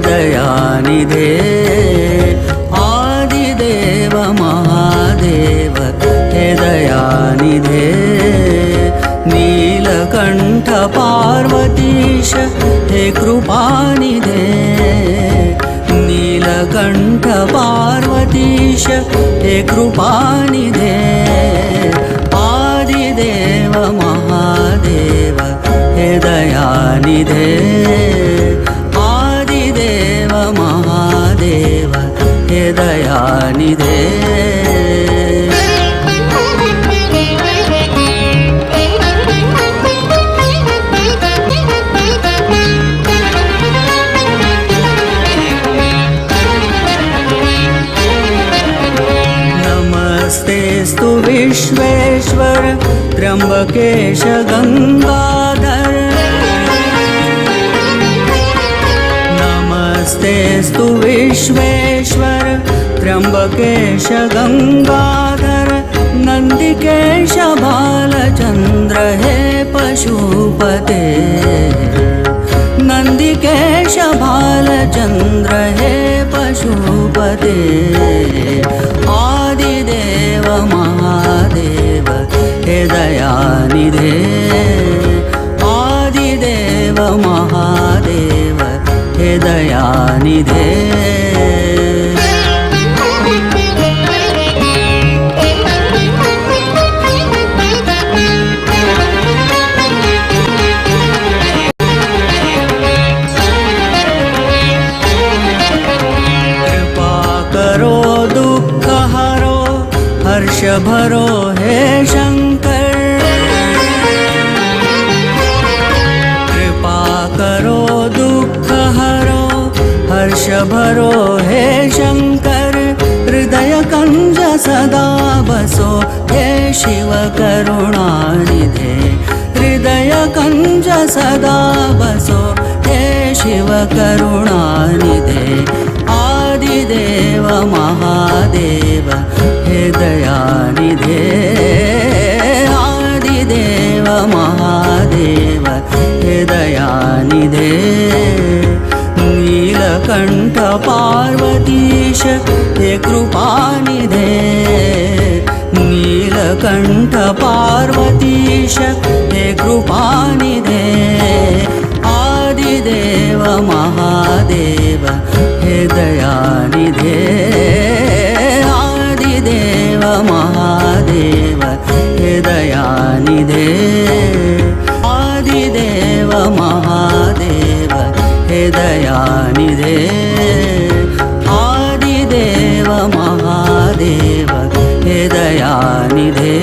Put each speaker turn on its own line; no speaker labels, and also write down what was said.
दयानिधे आदिदेव महादेव हे दयानिधे नीलकंठ पार्वतीश हे कृपानिधे नीलकंठ पार्वतीश हे कृपानिधे आदिदेव महादेव हे दयानिधे आदिदेव महादेव हे दयानिधे नमस्तेस्तु विश्वेश्वर त्र्यंबकेश गंगाधर नमस्तेस्तु विश्वेश्वर त्र्यंबकेश गंगाधर नंदिकेश बालचंद्र हे पशुपते नंदिकेश बालचंद्र हे पशुपते आदिदेव महादेव हे दयानिधे आदिदेव महादेव हे दयानिधे हर्ष भरो हे शंकर कृपा करो दुख हरो हर्ष भरो हे शंकर हृदय कंज सदा बसो हे शिव करुणानिधे हृदय कंज सदा बसो हे शिव करुणानिधे आदिदेव महादेव हे दयानिधे आदिदेव महादेव हे दयानिधे नीलकंठ पार्वतीश हे कृपानिधे नीलकंठ पार्वतीश हे कृपानिधे आदिदेव महादेव हे दयानिधे आदिदेव महादेव हे दयानिधे आदिदेव महादेव हे दयानिधे आदिदेव महादेव हे दयानिधे